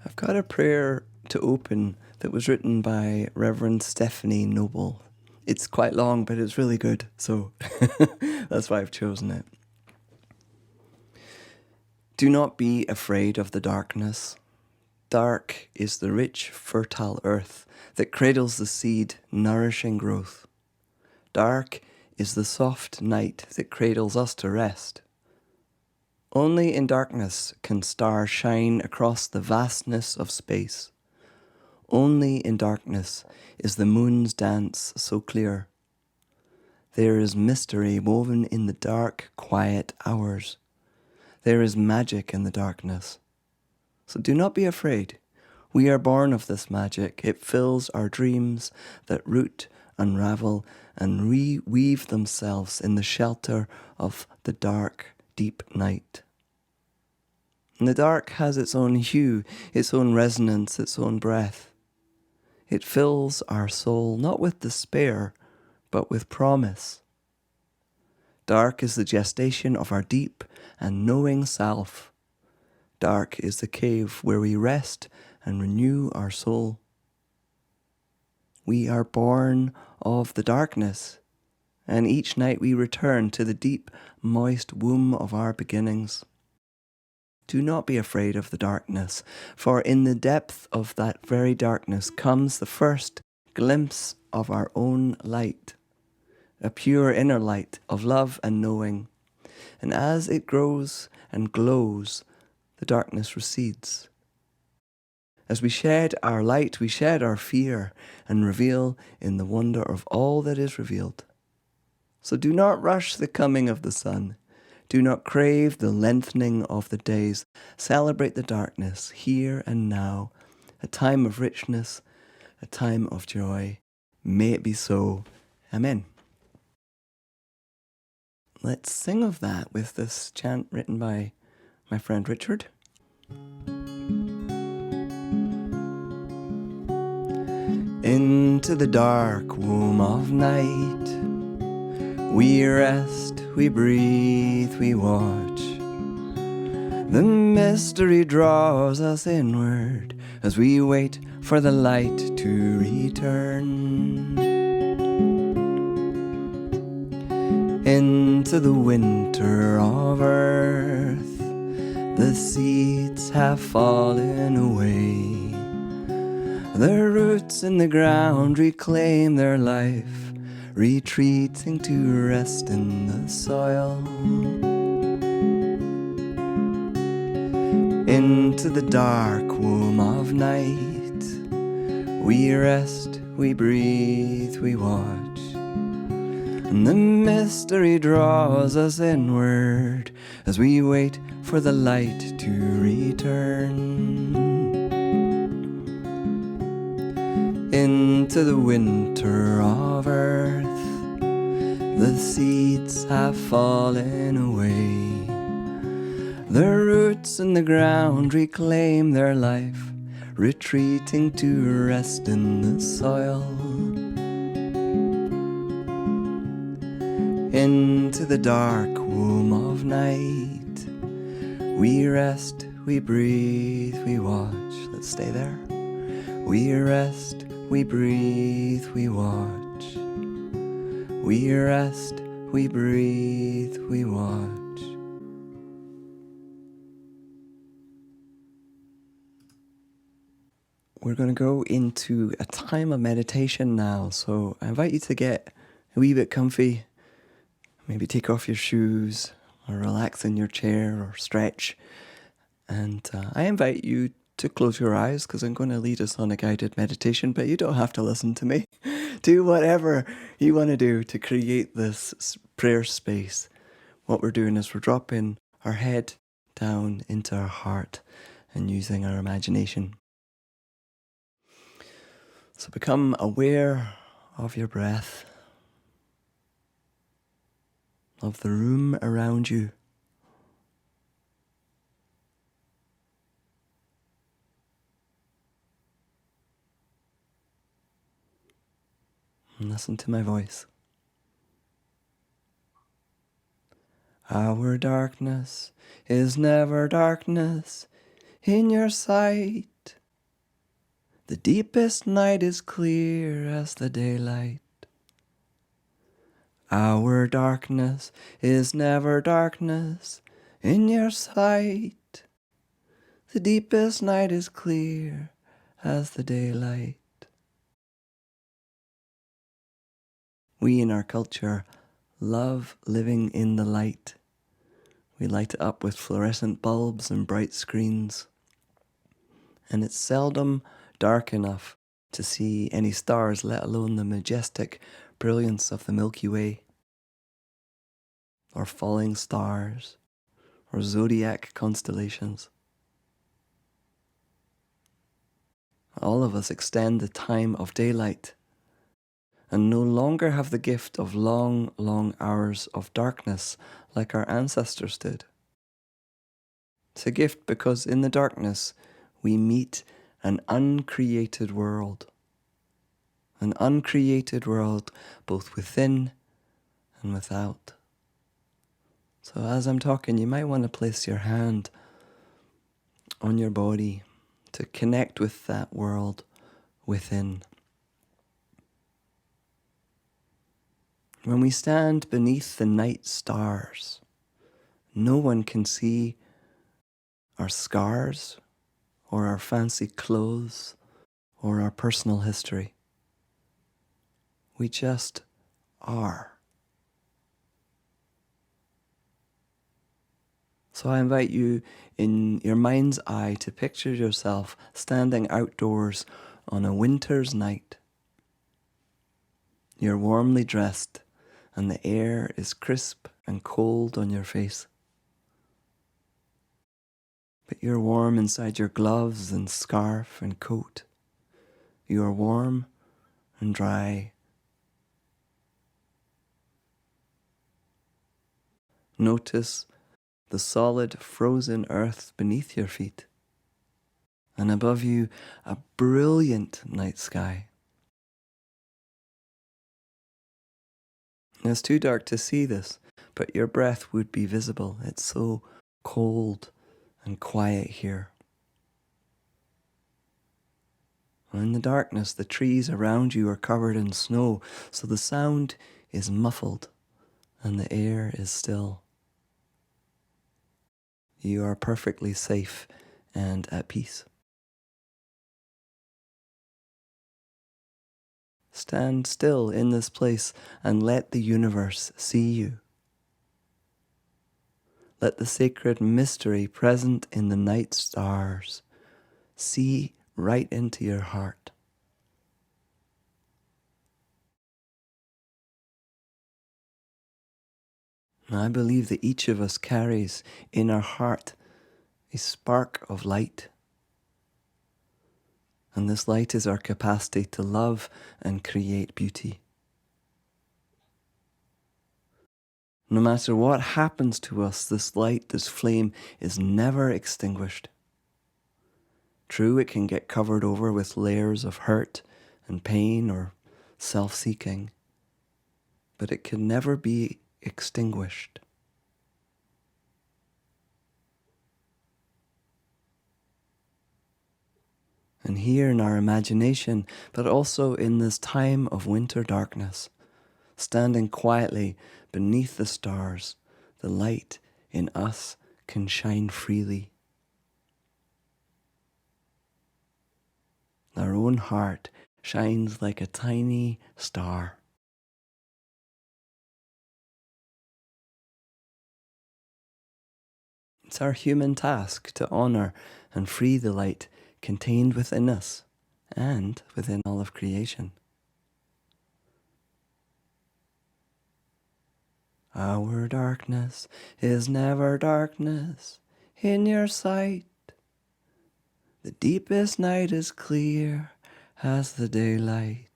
I've got a prayer to open that was written by Reverend Stephanie Noble. It's quite long, but it's really good, so that's why I've chosen it. Do not be afraid of the darkness. Dark is the rich, fertile earth that cradles the seed, nourishing growth. Dark is the soft night that cradles us to rest. Only in darkness can stars shine across the vastness of space. Only in darkness is the moon's dance so clear. There is mystery woven in the dark, quiet hours. There is magic in the darkness. So do not be afraid. We are born of this magic. It fills our dreams that root, unravel, and reweave themselves in the shelter of the dark, deep night. And the dark has its own hue, its own resonance, its own breath. It fills our soul not with despair, but with promise. Dark is the gestation of our deep and knowing self. Dark is the cave where we rest and renew our soul. We are born of the darkness, and each night we return to the deep, moist womb of our beginnings. Do not be afraid of the darkness, for in the depth of that very darkness comes the first glimpse of our own light, a pure inner light of love and knowing. And as it grows and glows, the darkness recedes. As we shed our light, we shed our fear and reveal in the wonder of all that is revealed. So do not rush the coming of the sun. Do not crave the lengthening of the days. Celebrate the darkness here and now, a time of richness, a time of joy. May it be so. Amen. Let's sing of that with this chant written by my friend Richard. Into the dark womb of night, we rest, we breathe, we watch. The mystery draws us inward as we wait for the light to return. Into the winter of earth, the seeds have fallen away. The roots in the ground reclaim their life, retreating to rest in the soil. Into the dark womb of night, we rest, we breathe, we watch. And the mystery draws us inward as we wait for the light to return. Into the winter of earth, the seeds have fallen away. The roots in the ground reclaim their life, retreating to rest in the soil. Into the dark womb of night, we rest, we breathe, we watch. Let's stay there. We rest, we breathe, we watch. We rest, we breathe, we watch. We're going to go into a time of meditation now, so I invite you to get a wee bit comfy. Maybe take off your shoes or relax in your chair or stretch. And I invite you to close your eyes because I'm going to lead us on a guided meditation, but you don't have to listen to me. Do whatever you want to do to create this prayer space. What we're doing is we're dropping our head down into our heart and using our imagination. So become aware of your breath, of the room around you. And listen to my voice. Our darkness is never darkness in your sight. The deepest night is clear as the daylight. Our darkness is never darkness in your sight. The deepest night is clear as the daylight. We in our culture love living in the light. We light it up with fluorescent bulbs and bright screens. And it's seldom dark enough to see any stars, let alone the majestic brilliance of the Milky Way, or falling stars, or zodiac constellations. All of us extend the time of daylight and no longer have the gift of long, long hours of darkness like our ancestors did. It's a gift because in the darkness we meet an uncreated world. An uncreated world both within and without. So as I'm talking, you might want to place your hand on your body to connect with that world within. When we stand beneath the night stars, no one can see our scars or our fancy clothes or our personal history. We just are. So I invite you in your mind's eye to picture yourself standing outdoors on a winter's night. You're warmly dressed and the air is crisp and cold on your face. But you're warm inside your gloves and scarf and coat. You are warm and dry. Notice the solid frozen earth beneath your feet, and above you a brilliant night sky. It's too dark to see this, but your breath would be visible. It's so cold and quiet here. In the darkness, the trees around you are covered in snow, so the sound is muffled and the air is still. You are perfectly safe and at peace. Stand still in this place and let the universe see you. Let the sacred mystery present in the night stars see right into your heart. And I believe that each of us carries in our heart a spark of light. And this light is our capacity to love and create beauty. No matter what happens to us, this light, this flame is never extinguished. True, it can get covered over with layers of hurt and pain or self-seeking, but it can never be extinguished. And here in our imagination, but also in this time of winter darkness, standing quietly beneath the stars, the light in us can shine freely. Our own heart shines like a tiny star. It's our human task to honor and free the light contained within us and within all of creation. Our darkness is never darkness in your sight. The deepest night is clear as the daylight.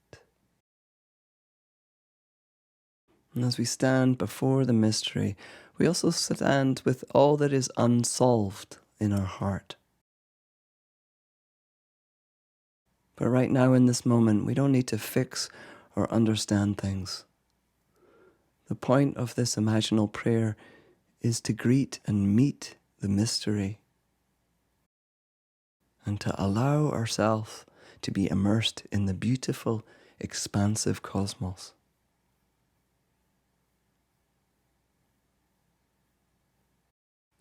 And as we stand before the mystery, we also stand with all that is unsolved in our heart. But right now in this moment, we don't need to fix or understand things. The point of this imaginal prayer is to greet and meet the mystery and to allow ourselves to be immersed in the beautiful, expansive cosmos.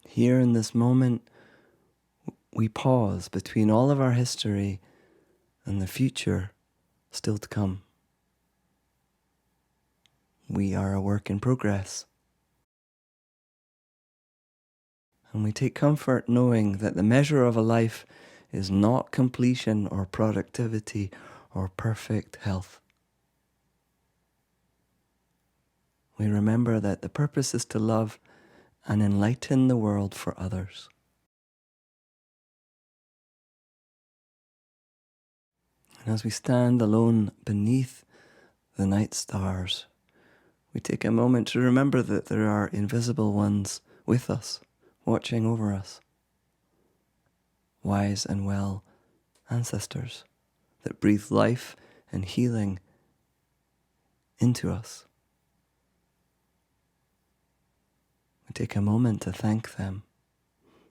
Here in this moment, we pause between all of our history and the future still to come. We are a work in progress. And we take comfort knowing that the measure of a life is not completion or productivity or perfect health. We remember that the purpose is to love and enlighten the world for others. And as we stand alone beneath the night stars, we take a moment to remember that there are invisible ones with us, watching over us. Wise and well ancestors that breathe life and healing into us. We take a moment to thank them,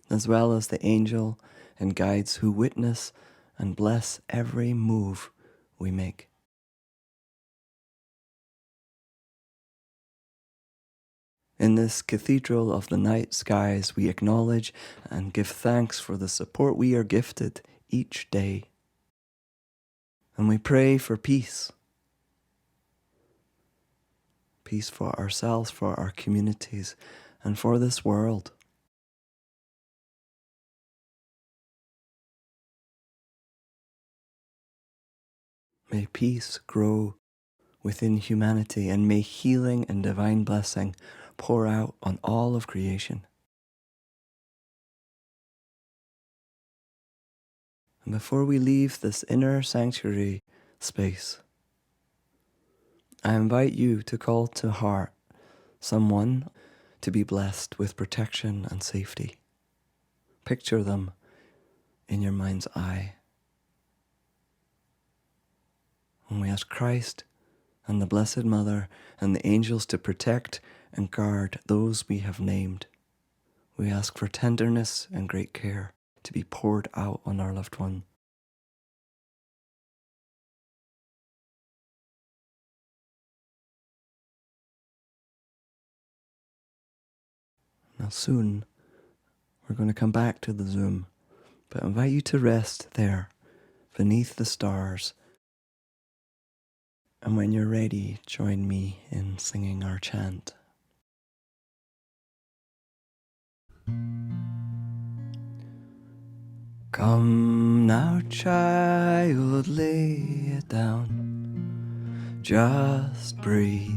as well as the angel and guides who witness and bless every move we make. In this cathedral of the night skies, we acknowledge and give thanks for the support we are gifted each day. And we pray for peace. Peace for ourselves, for our communities, and for this world. May peace grow within humanity, and may healing and divine blessing pour out on all of creation. And before we leave this inner sanctuary space, I invite you to call to heart someone to be blessed with protection and safety. Picture them in your mind's eye. And we ask Christ and the Blessed Mother and the angels to protect and guard those we have named. We ask for tenderness and great care to be poured out on our loved one. Now soon, we're going to come back to the Zoom, but I invite you to rest there, beneath the stars. And when you're ready, join me in singing our chant. Come now, child, lay it down. Just breathe,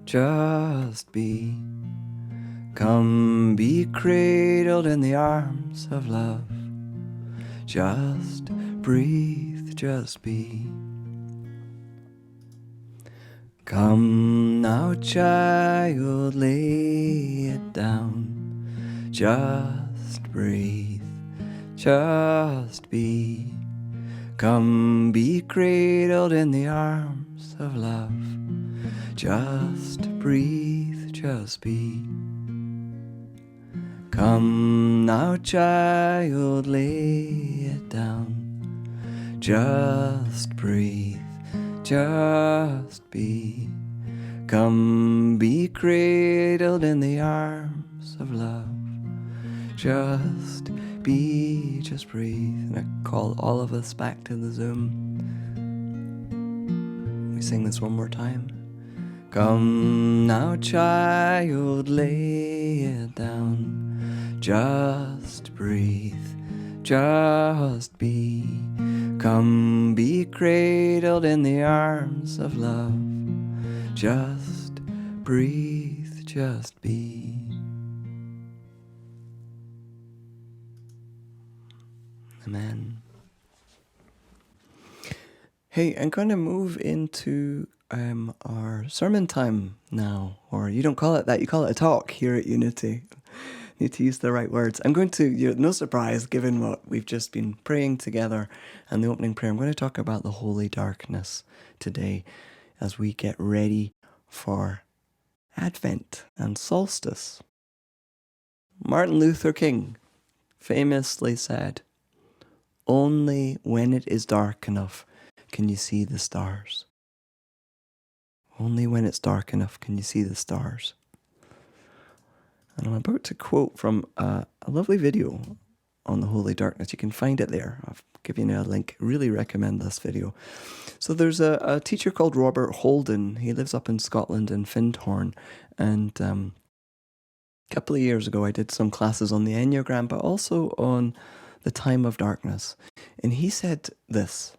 just be. Come be cradled in the arms of love. Just breathe, just be. Come now, child, lay it down. Just breathe, just be. Come be cradled in the arms of love. Just breathe, just be. Come now, child, lay it down. Just breathe, just be. Come be cradled in the arms of love. Just be, just breathe. And I call all of us back to the Zoom. We sing this one more time. Come now, child, lay it down. Just breathe, just be. Come be cradled in the arms of love. Just breathe, just be. Amen. Hey, I'm going to move into our sermon time now, or you don't call it that, you call it a talk here at Unity. Need to use the right words. I'm going to, no surprise, given what we've just been praying together and the opening prayer, I'm going to talk about the holy darkness today as we get ready for Advent and Solstice. Martin Luther King famously said, Only when it is dark enough can you see the stars. Only when it's dark enough can you see the stars. And I'm about to quote from a lovely video on the holy darkness. You can find it there. I've given you a link. Really recommend this video. So there's a teacher called Robert Holden. He lives up in Scotland in Findhorn. And a couple of years ago I did some classes on the Enneagram, but also on the time of darkness. And he said this: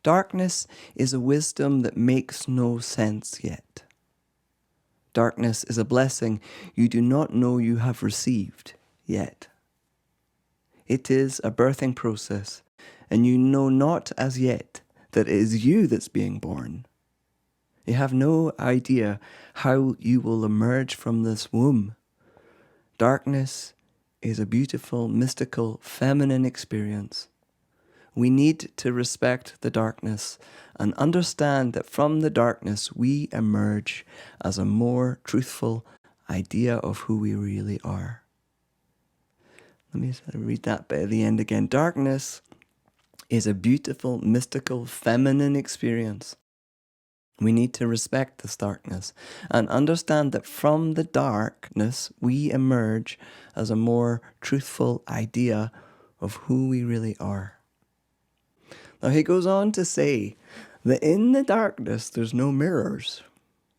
darkness is a wisdom that makes no sense yet. Darkness is a blessing you do not know you have received yet. It is a birthing process, and you know not as yet that it is you that's being born. You have no idea how you will emerge from this womb. Darkness is a beautiful, mystical, feminine experience. We need to respect the darkness and understand that from the darkness we emerge as a more truthful idea of who we really are. Let me read that bit at the end again. Darkness is a beautiful, mystical, feminine experience. We need to respect this darkness and understand that from the darkness we emerge as a more truthful idea of who we really are. Now he goes on to say that in the darkness there's no mirrors.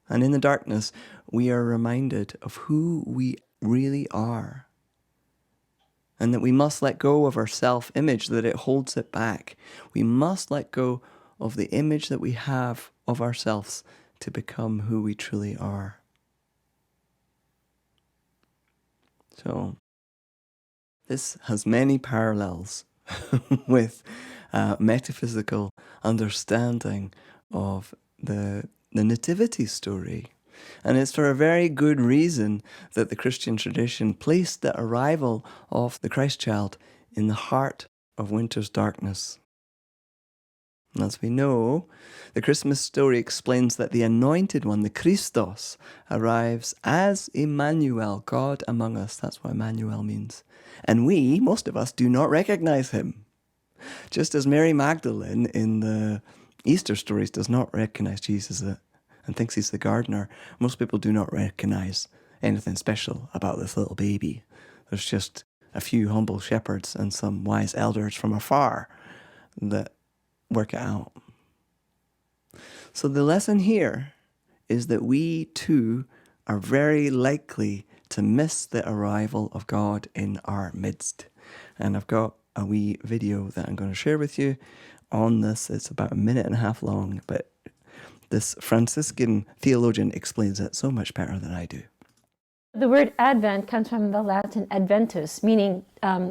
And in the darkness we are reminded of who we really are. And that we must let go of our self-image, that it holds it back. We must let go of the image that we have of ourselves to become who we truly are. So, this has many parallels with metaphysical understanding of the nativity story. And it's for a very good reason that the Christian tradition placed the arrival of the Christ child in the heart of winter's darkness. And as we know, the Christmas story explains that the anointed one, the Christos, arrives as Emmanuel, God among us. That's what Emmanuel means. And we, most of us, do not recognize him. Just as Mary Magdalene in the Easter stories does not recognize Jesus and thinks he's the gardener, most people do not recognize anything special about this little baby. There's just a few humble shepherds and some wise elders from afar that work it out. So the lesson here is that we too are very likely to miss the arrival of God in our midst. And I've got a wee video that I'm going to share with you on this. It's about 1.5 minutes long, but this Franciscan theologian explains it so much better than I do. The word Advent comes from the Latin adventus, meaning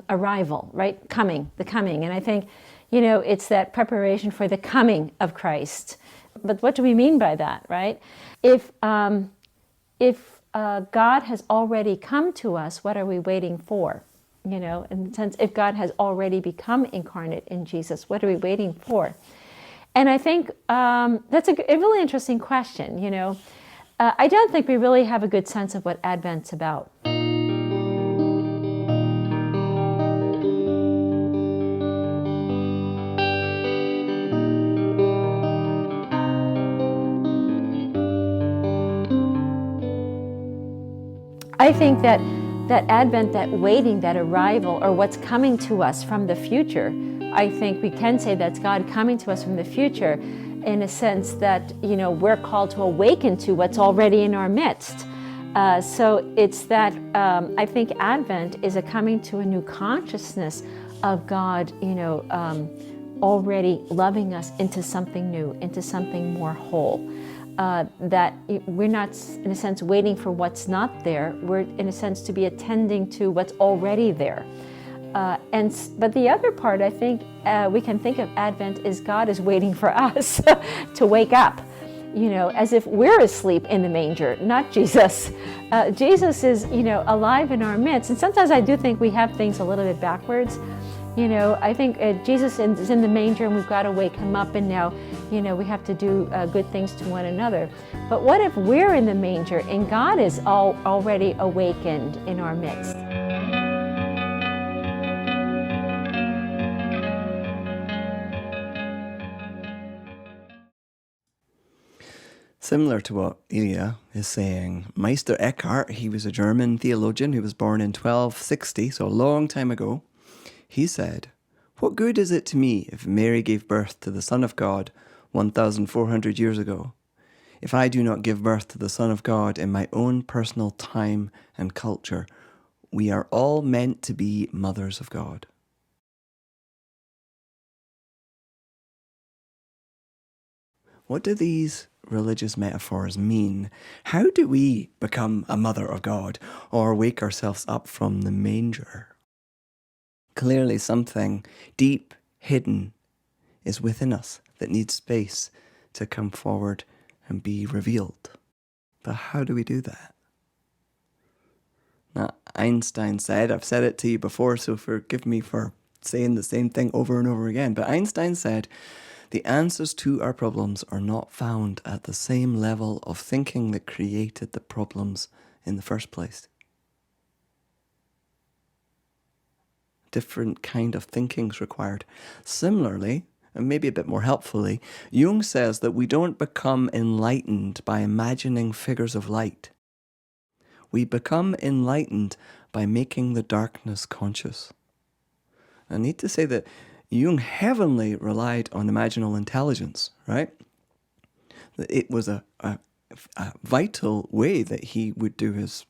arrival, right? Coming, the coming. And I think, it's that preparation for the coming of Christ. But what do we mean by that, right? If God has already come to us, what are we waiting for? In the sense, if God has already become incarnate in Jesus, what are we waiting for? And I think that's a really interesting question, I don't think we really have a good sense of what Advent's about. I think that Advent, that waiting, that arrival, or what's coming to us from the future, I think we can say that's God coming to us from the future in a sense that, we're called to awaken to what's already in our midst. So it's that, I think Advent is a coming to a new consciousness of God, already loving us into something new, into something more whole. That we're not, in a sense, waiting for what's not there. We're, in a sense, to be attending to what's already there. But the other part, I think, we can think of Advent is God is waiting for us to wake up, as if we're asleep in the manger, not Jesus. Jesus is, alive in our midst. And sometimes I do think we have things a little bit backwards. I think Jesus is in the manger and we've got to wake him up, and now, we have to do good things to one another. But what if we're in the manger and God is already awakened in our midst? Similar to what Ilia is saying, Meister Eckhart, he was a German theologian who was born in 1260, so a long time ago. He said, "What good is it to me if Mary gave birth to the Son of God 1,400 years ago, if I do not give birth to the Son of God in my own personal time and culture? We are all meant to be mothers of God." What do these religious metaphors mean? How do we become a mother of God or wake ourselves up from the manger? Clearly something deep, hidden, is within us that needs space to come forward and be revealed. But how do we do that? Now, Einstein said, I've said it to you before, so forgive me for saying the same thing over and over again, but Einstein said, the answers to our problems are not found at the same level of thinking that created the problems in the first place. Different kind of thinking's required. Similarly, and maybe a bit more helpfully, Jung says that we don't become enlightened by imagining figures of light. We become enlightened by making the darkness conscious. I need to say that Jung heavily relied on imaginal intelligence, right? It was a vital way that he would do his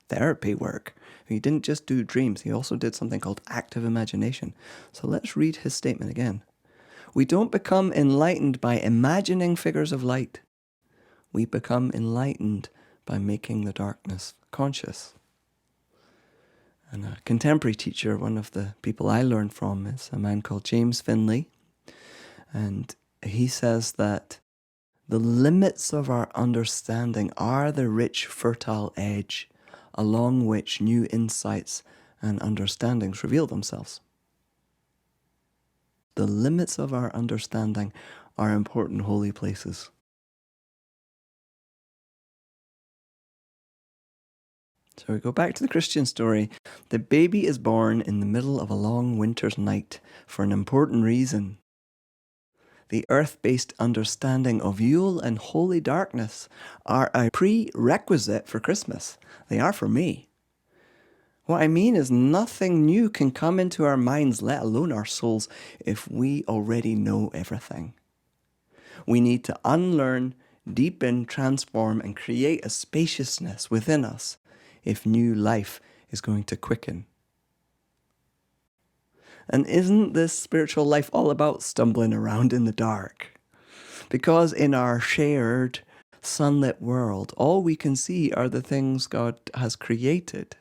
therapy work. He didn't just do dreams, he also did something called active imagination. So let's read his statement again. We don't become enlightened by imagining figures of light. We become enlightened by making the darkness conscious. And a contemporary teacher, one of the people I learned from, is a man called James Finley. And he says that the limits of our understanding are the rich, fertile edge along which new insights and understandings reveal themselves. The limits of our understanding are important holy places. So we go back to the Christian story. The baby is born in the middle of a long winter's night for an important reason. The earth-based understanding of Yule and holy darkness are a prerequisite for Christmas. They are for me. What I mean is nothing new can come into our minds, let alone our souls, if we already know everything. We need to unlearn, deepen, transform, and create a spaciousness within us if new life is going to quicken. And isn't this spiritual life all about stumbling around in the dark? Because in our shared sunlit world, all we can see are the things God has created.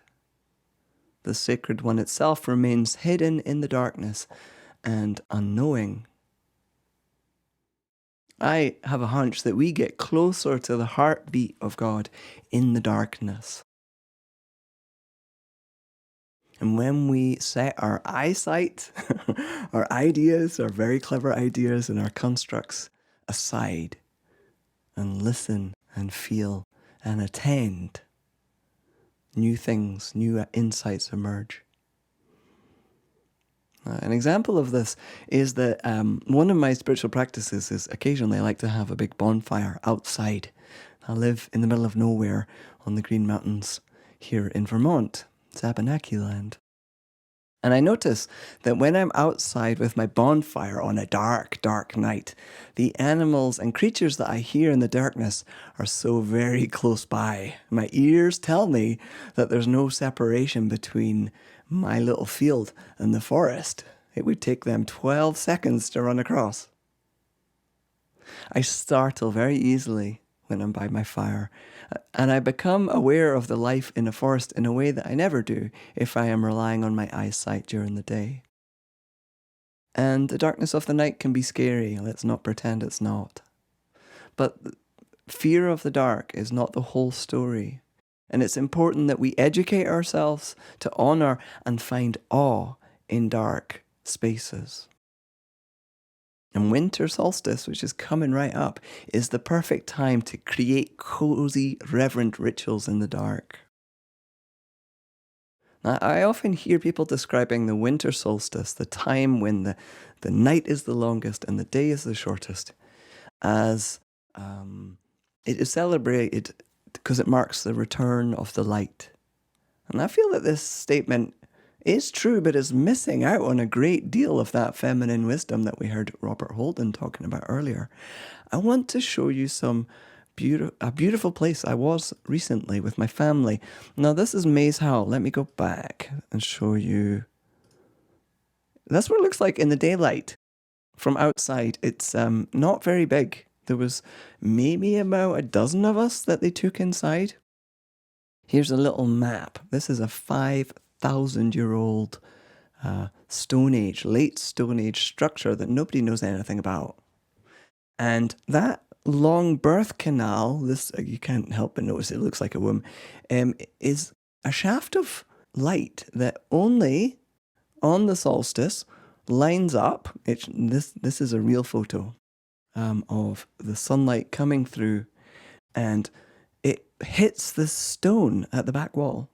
The sacred one itself remains hidden in the darkness and unknowing. I have a hunch that we get closer to the heartbeat of God in the darkness. And when we set our eyesight, our ideas, our very clever ideas and our constructs aside and listen and feel and attend, new things, new insights emerge. An example of this is that one of my spiritual practices is occasionally I like to have a big bonfire outside. I live in the middle of nowhere on the Green Mountains here in Vermont. It's Abenaki land. And I notice that when I'm outside with my bonfire on a dark, dark night, the animals and creatures that I hear in the darkness are so very close by. My ears tell me that there's no separation between my little field and the forest. It would take them 12 seconds to run across. I startle very easily when I'm by my fire, and I become aware of the life in a forest in a way that I never do if I am relying on my eyesight during the day. And the darkness of the night can be scary, let's not pretend it's not. But fear of the dark is not the whole story, and it's important that we educate ourselves to honor and find awe in dark spaces. And winter solstice, which is coming right up, is the perfect time to create cozy, reverent rituals in the dark. Now, I often hear people describing the winter solstice, the time when the night is the longest and the day is the shortest, as it is celebrated because it marks the return of the light. And I feel that this statement is true, but is missing out on a great deal of that feminine wisdom that we heard Robert Holden talking about earlier. I want to show you a beautiful place I was recently with my family. Now, this is Maze Howell. Let me go back and show you. That's what it looks like in the daylight from outside. It's not very big. There was maybe about a dozen of us that they took inside. Here's a little map. This is a 5,000-year-old Stone Age, late Stone Age structure that nobody knows anything about. And that long birth canal, this you can't help but notice it looks like a womb, is a shaft of light that only on the solstice lines up. This is a real photo of the sunlight coming through, and it hits this stone at the back wall.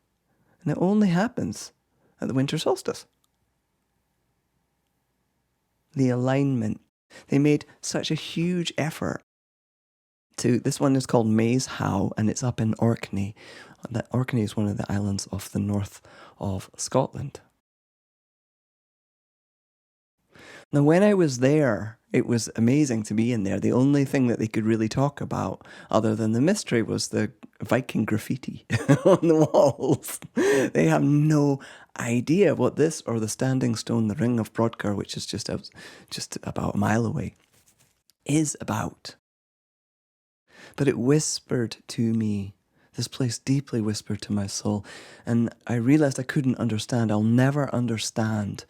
And it only happens at the winter solstice. The alignment. They made such a huge effort this one is called Maze Howell, and it's up in Orkney. Orkney is one of the islands off the north of Scotland. Now, when I was there, it was amazing to be in there. The only thing that they could really talk about, other than the mystery, was the Viking graffiti on the walls. They have no idea what this or the standing stone, the Ring of Brodgar, which is just about a mile away, is about. But it whispered to me. This place deeply whispered to my soul. And I realized I couldn't understand. I'll never understand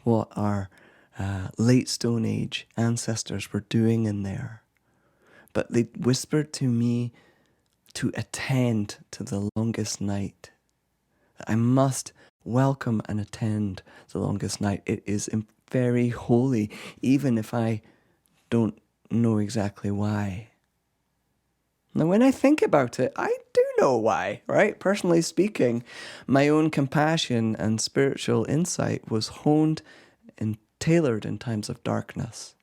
what our late Stone Age ancestors were doing in there. But they whispered to me to attend to the longest night. I must welcome and attend the longest night. It is very holy, even if I don't know exactly why. Now, when I think about it, I do know why, right? Personally speaking, my own compassion and spiritual insight was honed and tailored in times of darkness.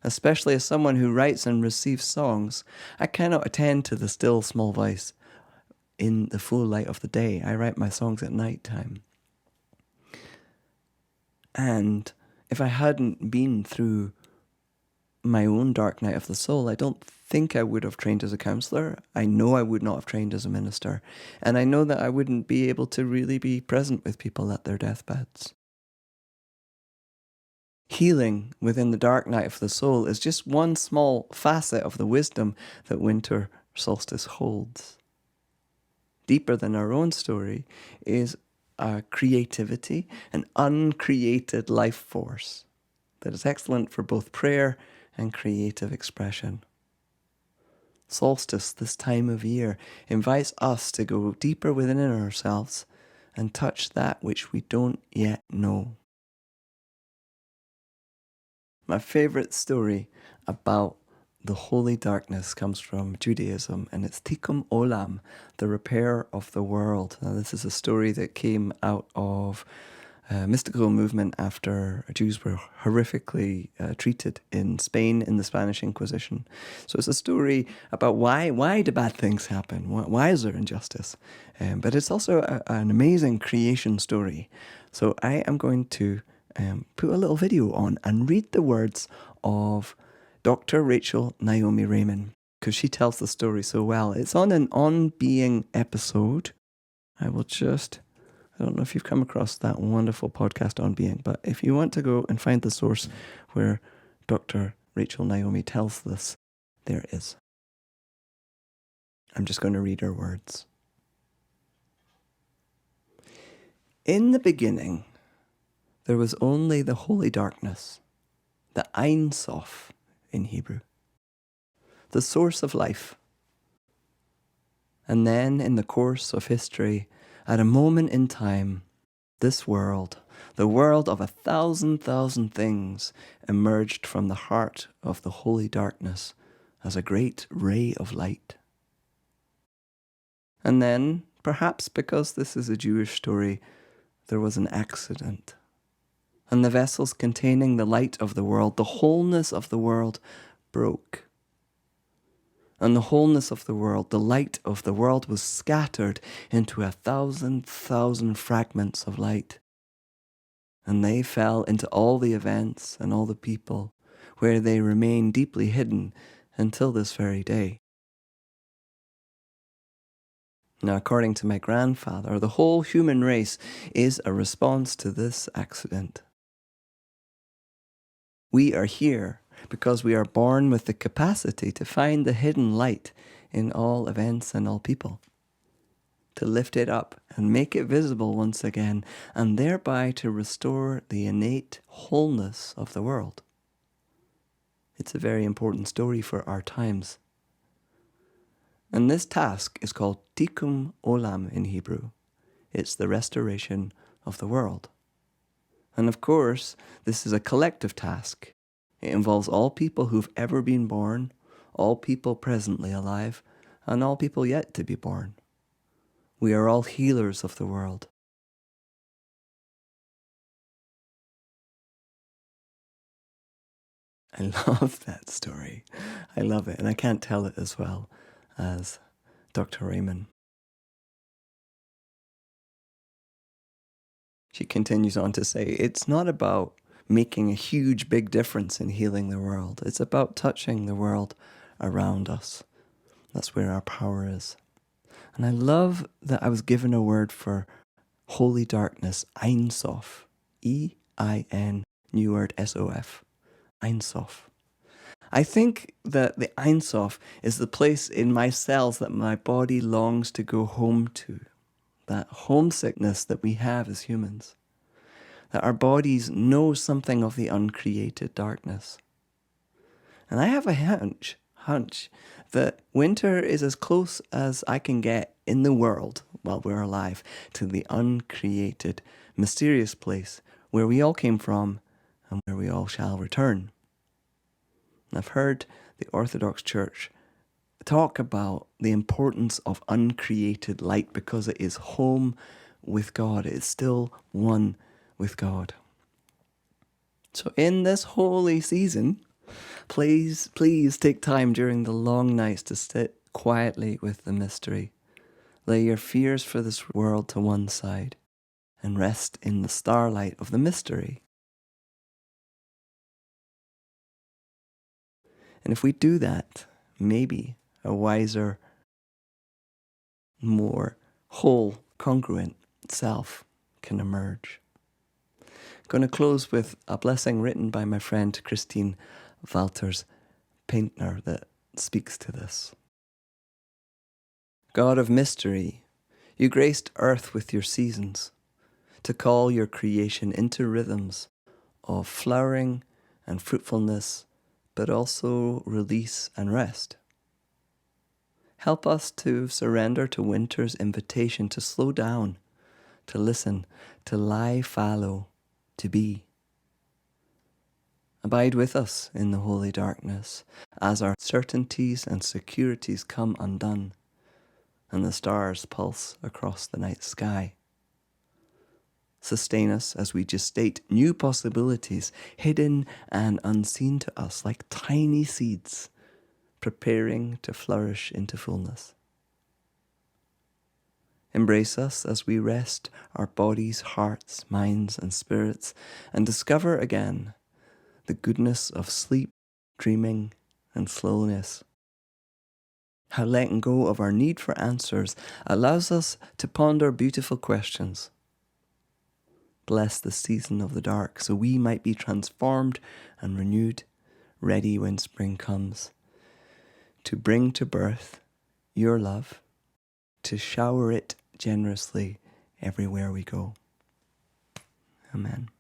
Especially as someone who writes and receives songs, I cannot attend to the still small voice in the full light of the day. I write my songs at night time. And if I hadn't been through my own dark night of the soul, I don't think I would have trained as a counsellor. I know I would not have trained as a minister. And I know that I wouldn't be able to really be present with people at their deathbeds. Healing within the dark night of the soul is just one small facet of the wisdom that winter solstice holds. Deeper than our own story is a creativity, an uncreated life force that is excellent for both prayer and creative expression. Solstice, this time of year, invites us to go deeper within ourselves and touch that which we don't yet know. My favorite story about the holy darkness comes from Judaism, and it's Tikkun Olam, the repair of the world. Now, this is a story that came out of a mystical movement after Jews were horrifically treated in Spain in the Spanish Inquisition. So it's a story about why do bad things happen? Why is there injustice? But it's also an amazing creation story. So I am going to put a little video on and read the words of Dr. Rachel Naomi Remen, because she tells the story so well. It's on an On Being episode. I don't know if you've come across that wonderful podcast On Being, but if you want to go and find the source where Dr. Rachel Naomi tells this, there it is. I'm just going to read her words. In the beginning, there was only the holy darkness, the Ein Sof in Hebrew, the source of life. And then in the course of history, at a moment in time, this world, the world of 1,000,000 things, emerged from the heart of the holy darkness as a great ray of light. And then, perhaps because this is a Jewish story, there was an accident. And the vessels containing the light of the world, the wholeness of the world, broke. And the wholeness of the world, the light of the world, was scattered into 1,000 fragments of light. And they fell into all the events and all the people, where they remain deeply hidden until this very day. Now, according to my grandfather, the whole human race is a response to this accident. We are here because we are born with the capacity to find the hidden light in all events and all people, to lift it up and make it visible once again, and thereby to restore the innate wholeness of the world. It's a very important story for our times. And this task is called Tikkun Olam in Hebrew. It's the restoration of the world. And of course, this is a collective task. It involves all people who've ever been born, all people presently alive, and all people yet to be born. We are all healers of the world. I love that story. I love it, and I can't tell it as well as Dr. Remen. She continues on to say, it's not about making a huge, big difference in healing the world. It's about touching the world around us. That's where our power is. And I love that I was given a word for holy darkness, Ein Sof. E-I-N, new word, S-O-F. Ein Sof. I think that the Ein Sof is the place in my cells that my body longs to go home to. That homesickness that we have as humans. That our bodies know something of the uncreated darkness. And I have a hunch that winter is as close as I can get in the world while we're alive to the uncreated, mysterious place where we all came from and where we all shall return. And I've heard the Orthodox Church talk about the importance of uncreated light because it is home with God. It is still one with God. So in this holy season, please take time during the long nights to sit quietly with the mystery. Lay your fears for this world to one side and rest in the starlight of the mystery. And if we do that, maybe a wiser, more whole, congruent self can emerge. I'm going to close with a blessing written by my friend Christine Walters Paintner that speaks to this. God of mystery, you graced earth with your seasons to call your creation into rhythms of flowering and fruitfulness, but also release and rest. Help us to surrender to winter's invitation to slow down, to listen, to lie fallow, to be. Abide with us in the holy darkness as our certainties and securities come undone and the stars pulse across the night sky. Sustain us as we gestate new possibilities hidden and unseen to us like tiny seeds preparing to flourish into fullness. Embrace us as we rest our bodies, hearts, minds, and spirits and discover again the goodness of sleep, dreaming, and slowness. How letting go of our need for answers allows us to ponder beautiful questions. Bless the season of the dark so we might be transformed and renewed, ready when spring comes, to bring to birth your love, to shower it generously everywhere we go. Amen.